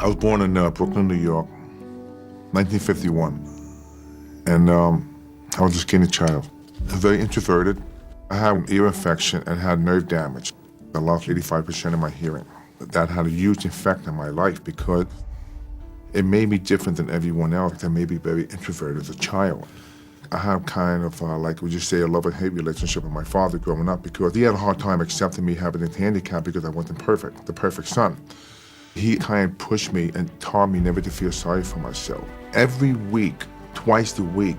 I was born in Brooklyn, New York, 1951, and I was a skinny child. Very introverted. I had an ear infection and had nerve damage. I lost 85% of my hearing. That had a huge effect on my life because it made me different than everyone else. I made me very introverted as a child. I had kind of, like would you say, a love and hate relationship with my father growing up because he had a hard time accepting me having a handicap because I wasn't perfect, the perfect son. He kind of pushed me and taught me never to feel sorry for myself. Every week, twice a week,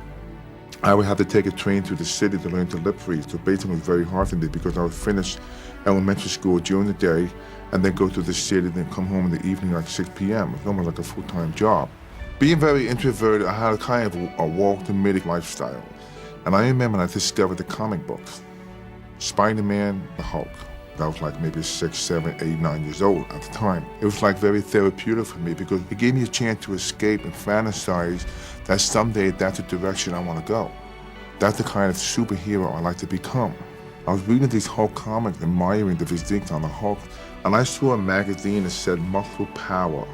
I would have to take a train to the city to learn to lip read. So basically it was very hard for me because I would finish elementary school during the day and then go to the city, then come home in the evening like 6 p.m. It was almost like a full-time job. Being very introverted, I had a kind of a walk the midget lifestyle. And I remember when I discovered the comic books. Spider-Man, the Hulk. I was like maybe 6, 7, 8, 9 years old at the time. It was like very therapeutic for me because it gave me a chance to escape and fantasize that someday that's the direction I want to go. That's the kind of superhero I like to become. I was reading these Hulk comics, admiring the physique on the Hulk, and I saw a magazine that said Muscle Power,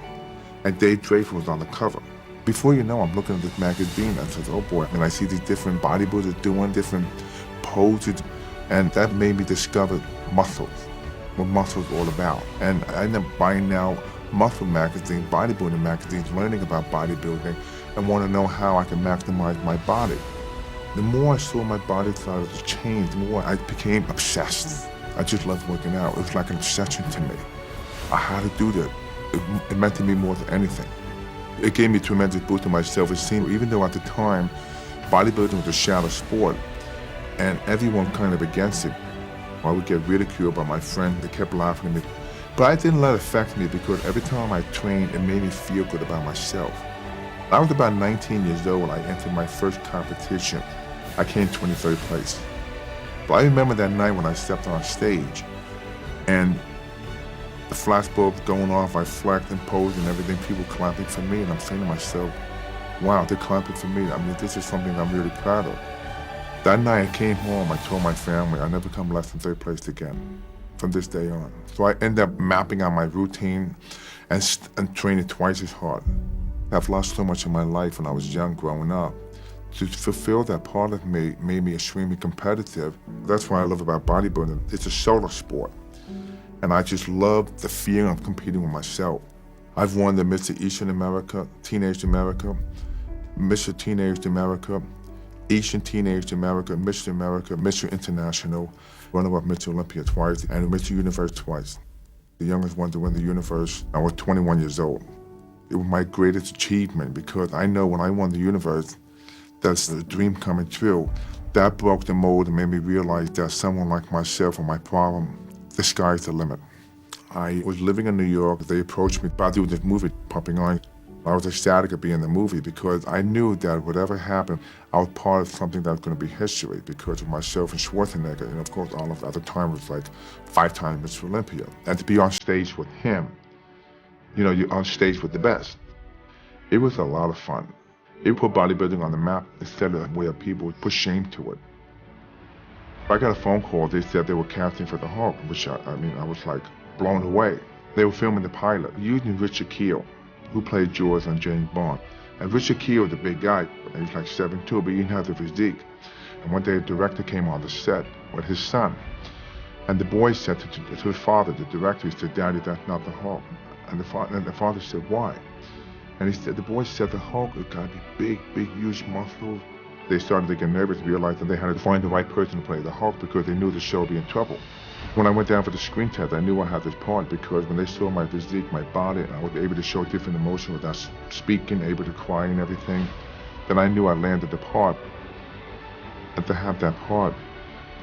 and Dave Draper was on the cover. Before you know, I'm looking at this magazine and I said, oh boy, and I see these different bodybuilders doing different poses, and that made me discover muscles, what muscles all about. And I ended up buying now muscle magazines, bodybuilding magazines, learning about bodybuilding, and want to know how I can maximize my body. The more I saw my body started to change, the more I became obsessed. I just loved working out. It was like an obsession to me. I had to do that. It meant to me more than anything. It gave me a tremendous boost in my self-esteem, even though at the time, bodybuilding was a shadow sport, and everyone kind of against it. I would get ridiculed by my friends. They kept laughing at me. But I didn't let it affect me because every time I trained, it made me feel good about myself. I was about 19 years old. I entered my first competition. I came 23rd place. But I remember that night when I stepped on stage and the flashbulbs going off, I flexed and posed and everything, people clapping for me, and I'm saying to myself, wow, they're clapping for me. I mean, this is something I'm really proud of. That night I came home, I told my family I'll never come less than third place again from this day on. So I ended up mapping out my routine and training twice as hard. I've lost so much in my life when I was young growing up. To fulfill that part of me made me extremely competitive. That's what I love about bodybuilding. It's a solo sport. And I just love the feeling of competing with myself. I've won the Mr. Eastern America, Teenage America, Mr. Teenage America, Eastern Teenage America, Mr. International, runner-up Mr. Olympia twice, and Mr. Universe twice. The youngest one to win the universe, I was 21 years old. It was my greatest achievement because I know when I won the universe, that's the dream coming true. That broke the mold and made me realize that someone like myself and my problem, the sky's the limit. I was living in New York. They approached me about doing this movie, Pumping Iron. I was ecstatic to be in the movie because I knew that whatever happened, I was part of something that was going to be history because of myself and Schwarzenegger. And of course, Olive at the time was like 5-time Mr. Olympia. And to be on stage with him, you know, you're on stage with the best. It was a lot of fun. It put bodybuilding on the map instead of where people would put shame to it. I got a phone call. They said they were casting for the Hulk, which I was like blown away. They were filming the pilot using Richard Kiel, who played George on James Bond. And Richard Kiel, the big guy, he was like 7'2", but he didn't have the physique. And one day a director came on the set with his son. And the boy said to his father, the director, he said, "Daddy, that's not the Hulk." And the father said, "Why?" And he said, the boy said, "The Hulk has got to be big, huge muscles." They started to get nervous, realized that they had to find the right person to play the Hulk because they knew the show would be in trouble. When I went down for the screen test, I knew I had this part because when they saw my physique, my body, and I was able to show different emotions without speaking, able to cry and everything, then I knew I landed the part. And to have that part,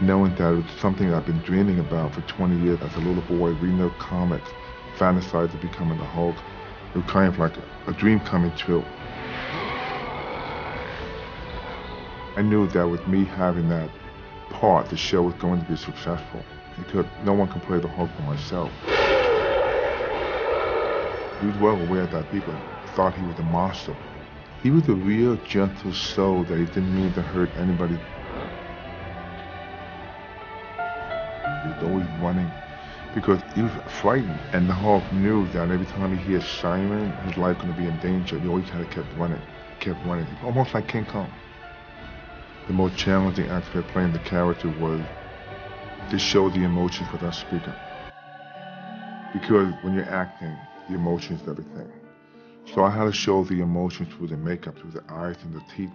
knowing that it was something I've been dreaming about for 20 years as a little boy, reading those comics, fantasizing becoming the Hulk, it was kind of like a dream coming true. I knew that with me having that part, the show was going to be successful because no one can play the Hulk for myself. He was well aware that people thought he was a monster. He was a real gentle soul that he didn't mean to hurt anybody. He was always running. because he was frightened, and the Hawk knew that every time he hears siren, his life going to be in danger. He always had to kept running, almost like King Kong. The most challenging aspect of playing the character was to show the emotions without speaking. Because when you're acting, the emotions is everything. So I had to show the emotions through the makeup, through the eyes and the teeth.